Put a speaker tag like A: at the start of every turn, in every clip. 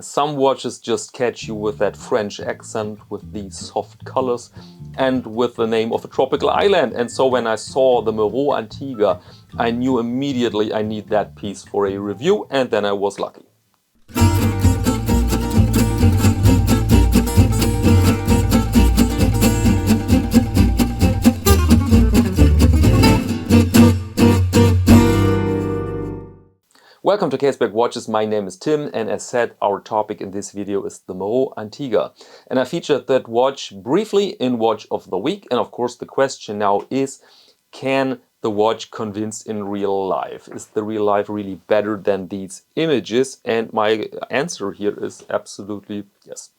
A: Some watches just catch you with that French accent, with these soft colors and with the name of a tropical island. And so when I saw the Méraud Antigua, I knew immediately I need that piece for a review, and then I was lucky. Welcome to Caseback Watches. My name is Tim, and as said, our topic in this video is the Méraud Antigua. And I featured that watch briefly in Watch of the Week. And of course the question now is, can the watch convince in real life? Is the real life really better than these images? And my answer here is absolutely yes.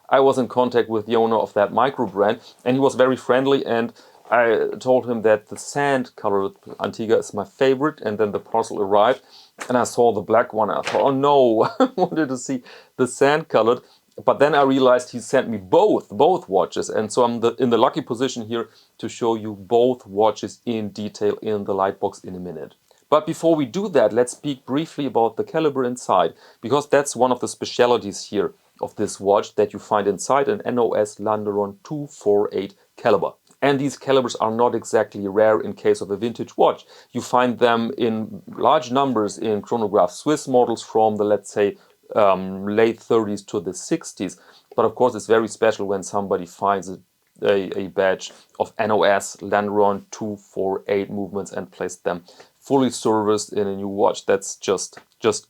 A: I was in contact with the owner of that micro brand, and he was very friendly, and I told him that the sand-colored Antigua is my favorite, and then the parcel arrived, and I saw the black one. I thought, oh no, I wanted to see the sand-colored, but then I realized he sent me both watches, and so I'm in the lucky position here to show you both watches in detail in the Lightbox in a minute. But before we do that, let's speak briefly about the caliber inside, because that's one of the specialities here of this watch, that you find inside an NOS Landeron 248 caliber. And these calibers are not exactly rare in case of a vintage watch. You find them in large numbers in chronograph Swiss models from the, let's say, late 30s to the 60s. But of course it's very special when somebody finds a badge of NOS Landeron 248 movements and placed them fully serviced in a new watch. That's just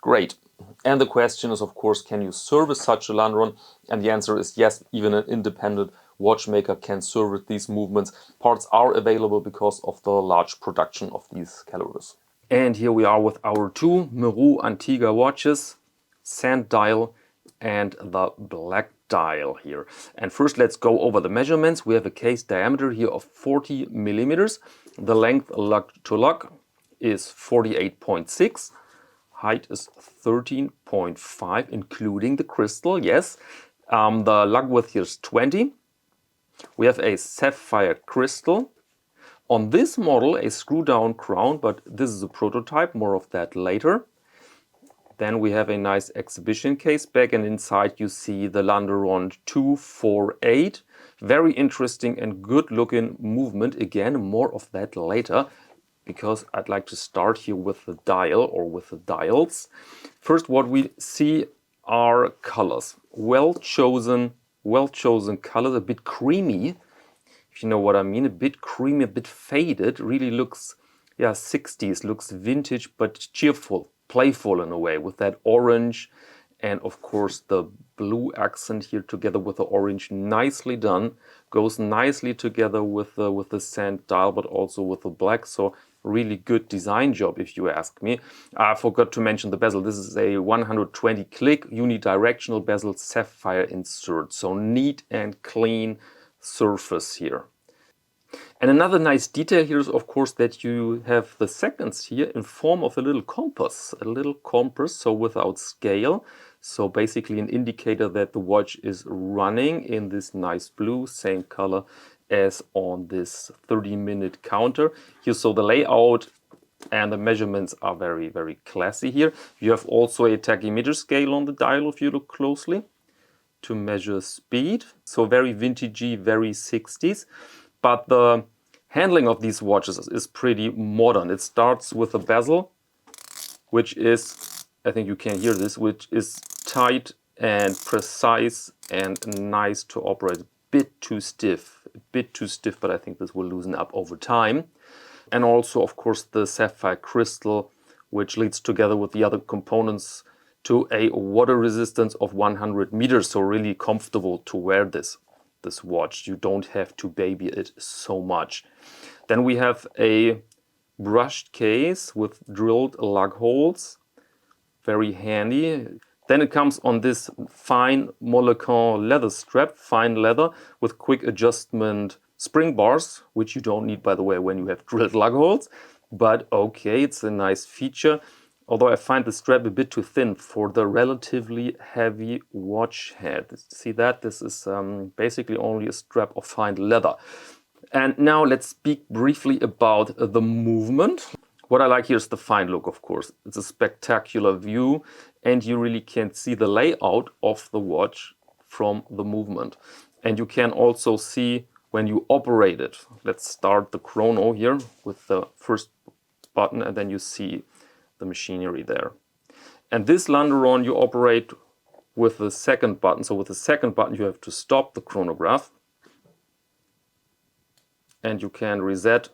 A: great. And the question is, of course, can you service such a Landeron? And the answer is yes, even an independent watchmaker can service these movements. Parts are available because of the large production of these calibers. And here we are with our two Méraud Antigua watches, sand dial and the black dial here. And first let's go over the measurements. We have a case diameter here of 40 millimeters. The length lug to lug is 48.6. Height is 13.5, including the crystal, yes. The lug width here is 20. We have a sapphire crystal. On this model, a screw-down crown, but this is a prototype, more of that later. Then we have a nice exhibition case back, and inside you see the Landeron 248. Very interesting and good-looking movement. Again, more of that later, because I'd like to start here with the dial, or with the dials. First, what we see are colors. Well-chosen colors, a bit creamy, if you know what I mean. A bit creamy, a bit faded. Really looks, yeah, 60s, looks vintage, but cheerful, playful in a way, with that orange and of course the blue accent here together with the orange. Nicely done, goes nicely together with the sand dial, but also with the black. So really good design job, if you ask me. I forgot to mention the bezel. This is a 120 click unidirectional bezel sapphire insert, so neat and clean surface here. And another nice detail here is, of course, that you have the seconds here in form of a little compass, so without scale. So basically an indicator that the watch is running in this nice blue, same color as on this 30-minute counter. Here, so the layout and the measurements are very, very classy here. You have also a tachymeter scale on the dial if you look closely to measure speed. So very vintagey, very 60s. But the handling of these watches is pretty modern. It starts with a bezel, which is, I think you can hear this, which is tight and precise and nice to operate. A bit too stiff, but I think this will loosen up over time. And also, of course, the sapphire crystal, which leads together with the other components to a water resistance of 100 meters. So really comfortable to wear this watch. You don't have to baby it so much. Then we have a brushed case with drilled lug holes. Very handy. Then it comes on this fine Molecan leather strap, fine leather with quick adjustment spring bars, which you don't need, by the way, when you have drilled lug holes. But okay, it's a nice feature. Although I find the strap a bit too thin for the relatively heavy watch head. See that? This is basically only a strap of fine leather. And now let's speak briefly about the movement. What I like here is the fine look, of course. It's a spectacular view, and you really can see the layout of the watch from the movement. And you can also see when you operate it. Let's start the chrono here with the first button, and then you see the machinery there. And this Landeron you operate with the second button. So with the second button you have to stop the chronograph, and you can reset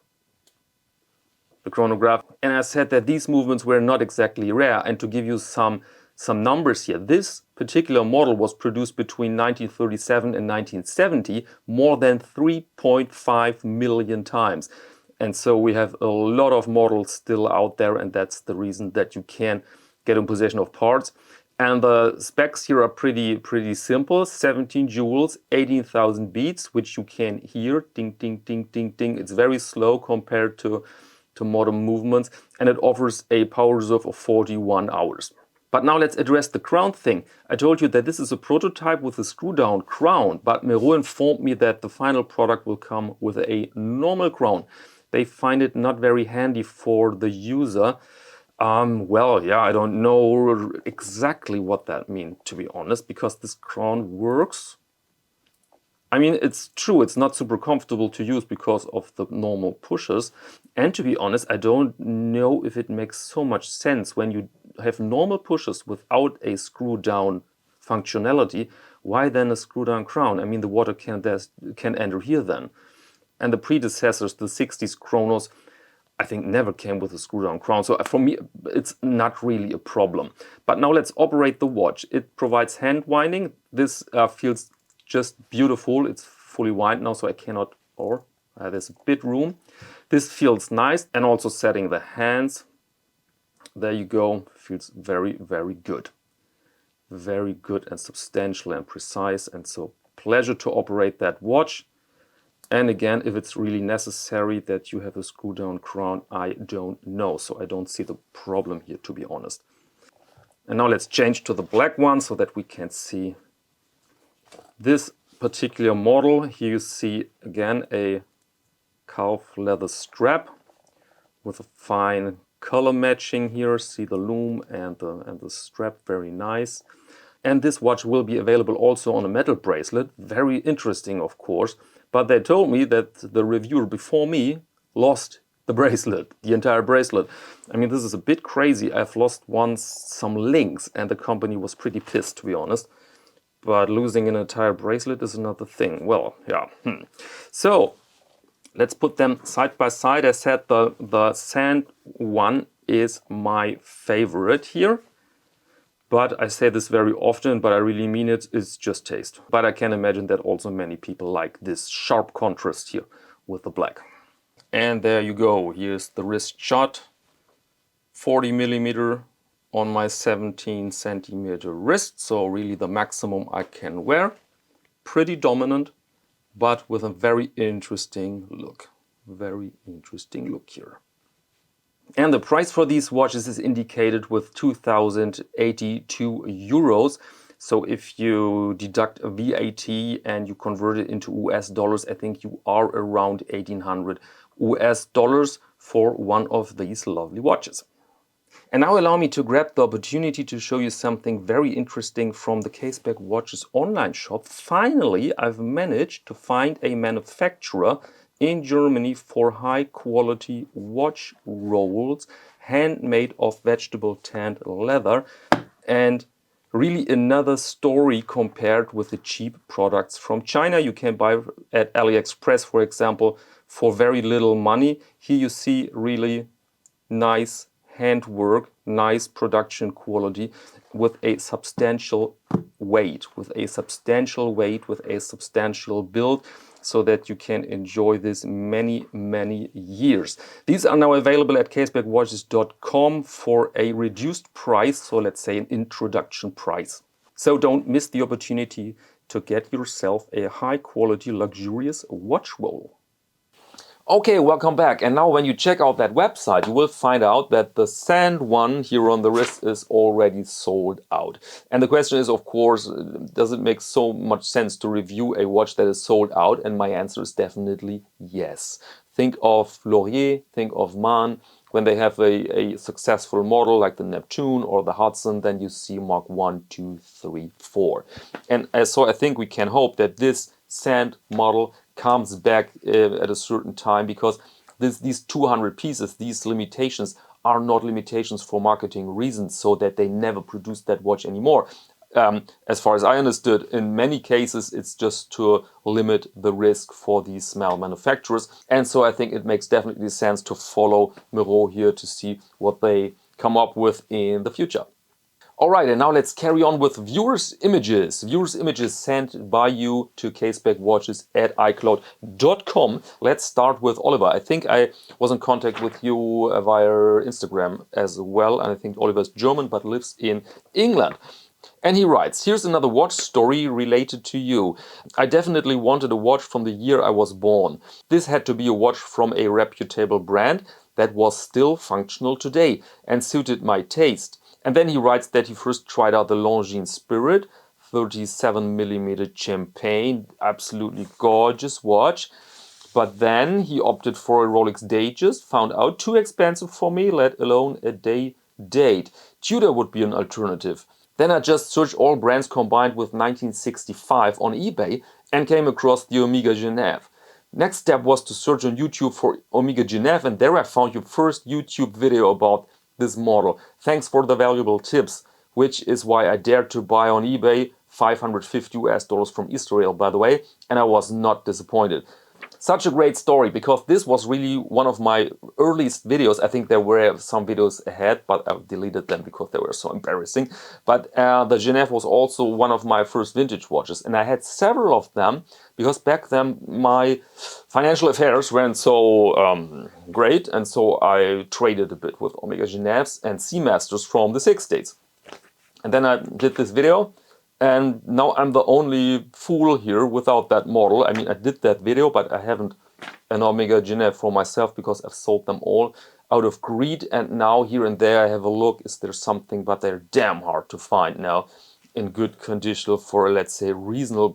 A: the chronograph. And I said that these movements were not exactly rare, and to give you some numbers here, this particular model was produced between 1937 and 1970 more than 3.5 million times. And so we have a lot of models still out there, and that's the reason that you can get in possession of parts. And the specs here are pretty simple. 17 joules, 18,000 beats, which you can hear, ding, ding, ding, ding, ding. It's very slow compared to modern movements, and it offers a power reserve of 41 hours. But now let's address the crown thing. I told you that this is a prototype with a screw-down crown, but Méraud informed me that the final product will come with a normal crown. They find it not very handy for the user. Well, yeah, I don't know exactly what that means, to be honest, because this crown works. I mean, it's true, it's not super comfortable to use because of the normal pushes. And to be honest, I don't know if it makes so much sense when you have normal pushes without a screw-down functionality. Why then a screw-down crown? I mean, the water can enter here then. And the predecessors, the 60s chronos, I think never came with a screw-down crown. So for me, it's not really a problem. But now let's operate the watch. It provides hand winding. This feels just beautiful. It's fully wound now, so I cannot, there's a bit room. This feels nice, and also setting the hands. There you go. Feels very, very good. Very good and substantial and precise, and so pleasure to operate that watch. And again, if it's really necessary that you have a screw-down crown, I don't know. So I don't see the problem here, to be honest. And now let's change to the black one so that we can see this particular model. Here you see again a calf leather strap with a fine color matching here. See the loom and the strap, very nice. And this watch will be available also on a metal bracelet. Very interesting, of course. But they told me that the reviewer before me lost the bracelet, the entire bracelet. I mean, this is a bit crazy. I've lost once some links, and the company was pretty pissed, to be honest. But losing an entire bracelet is another thing. Well, yeah. So let's put them side by side. I said the sand one is my favorite here. But I say this very often, but I really mean it, it's just taste. But I can imagine that also many people like this sharp contrast here with the black. And there you go. Here's the wrist shot. 40 millimeter on my 17 centimeter wrist. So really the maximum I can wear. Pretty dominant, but with a very interesting look. Very interesting look here. And the price for these watches is indicated with 2,082 euros. So if you deduct a VAT and you convert it into US dollars, I think you are around 1,800 US dollars for one of these lovely watches. And now allow me to grab the opportunity to show you something very interesting from the Caseback Watches online shop. Finally, I've managed to find a manufacturer in Germany for high quality watch rolls, handmade of vegetable tanned leather, and really another story compared with the cheap products from China. You can buy at AliExpress, for example, for very little money. Here you see really nice handwork, nice production quality with a substantial weight, with a substantial build, so that you can enjoy this many, many years. These are now available at casebackwatches.com for a reduced price, so let's say an introduction price. So don't miss the opportunity to get yourself a high quality, luxurious watch roll. Okay, welcome back. And now when you check out that website, you will find out that the sand one here on the wrist is already sold out. And the question is, of course, does it make so much sense to review a watch that is sold out? And my answer is definitely yes. Think of Laurier, think of Man. when they have a successful model like the Neptune or the Hudson, then you see Mark 1, 2, 3, 4. And so I think we can hope that this sand model comes back at a certain time, because these 200 pieces, these limitations, are not limitations for marketing reasons, so that they never produce that watch anymore. As far as I understood, in many cases it's just to limit the risk for these small manufacturers. And so I think it makes definitely sense to follow Méraud here to see what they come up with in the future. Alright, and now let's carry on with viewers' images. Viewers' images sent by you to caseback.watches@icloud.com. Let's start with Oliver. I think I was in contact with you via Instagram as well, and I think Oliver's German but lives in England. And he writes, here's another watch story related to you. I definitely wanted a watch from the year I was born. This had to be a watch from a reputable brand that was still functional today and suited my taste. And then he writes that he first tried out the Longines Spirit, 37mm champagne, absolutely gorgeous watch. But then he opted for a Rolex Datejust, found out too expensive for me, let alone a day date. Tudor would be an alternative. Then I just searched all brands combined with 1965 on eBay and came across the Omega Genève. Next step was to search on YouTube for Omega Genève, and there I found your first YouTube video about this model. Thanks for the valuable tips, which is why I dared to buy on eBay, $550 from Israel, by the way, and I was not disappointed. Such a great story, because this was really one of my earliest videos. I think there were some videos ahead, but I deleted them because they were so embarrassing. But the Genève was also one of my first vintage watches, and I had several of them because back then my financial affairs weren't so great, and so I traded a bit with Omega Genèves and Seamasters from the 60s. And then I did this video. And now I'm the only fool here without that model. I mean, I did that video, but I haven't an Omega Genève for myself because I've sold them all out of greed. And now here and there I have a look, is there something, but they're damn hard to find now in good condition for, let's say, reasonable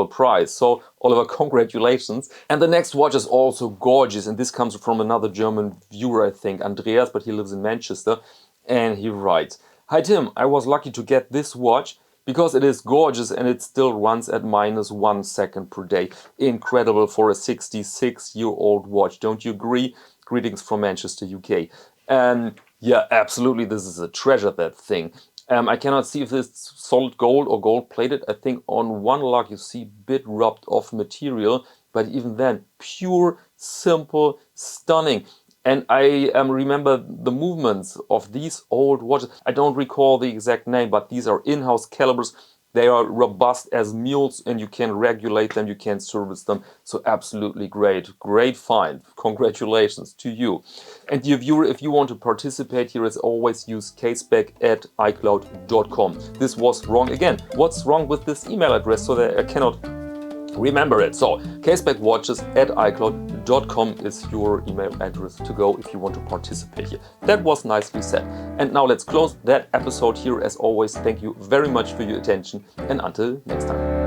A: price. So Oliver, congratulations. And the next watch is also gorgeous, and this comes from another German viewer, I think, Andreas, but he lives in Manchester. And he writes, "Hi Tim, I was lucky to get this watch because it is gorgeous and it still runs at -1 second per day. Incredible for a 66-year-old watch. Don't you agree? Greetings from Manchester, UK." And yeah, absolutely, this is a treasure, that thing. I cannot see if it's solid gold or gold plated. I think on one lug you see bit rubbed off material, but even then, pure, simple, stunning. And I remember the movements of these old watches. I don't recall the exact name, but these are in-house calibers. They are robust as mules, and you can regulate them, you can service them. So absolutely great. Great find. Congratulations to you. And dear viewer, if you want to participate here, as always, use caseback@icloud.com. This was wrong again. What's wrong with this email address so that I cannot remember it? So caseback.watches@icloud.com is your email address to go if you want to participate here. That was nicely said. And now let's close that episode here. As always, thank you very much for your attention, and until next time.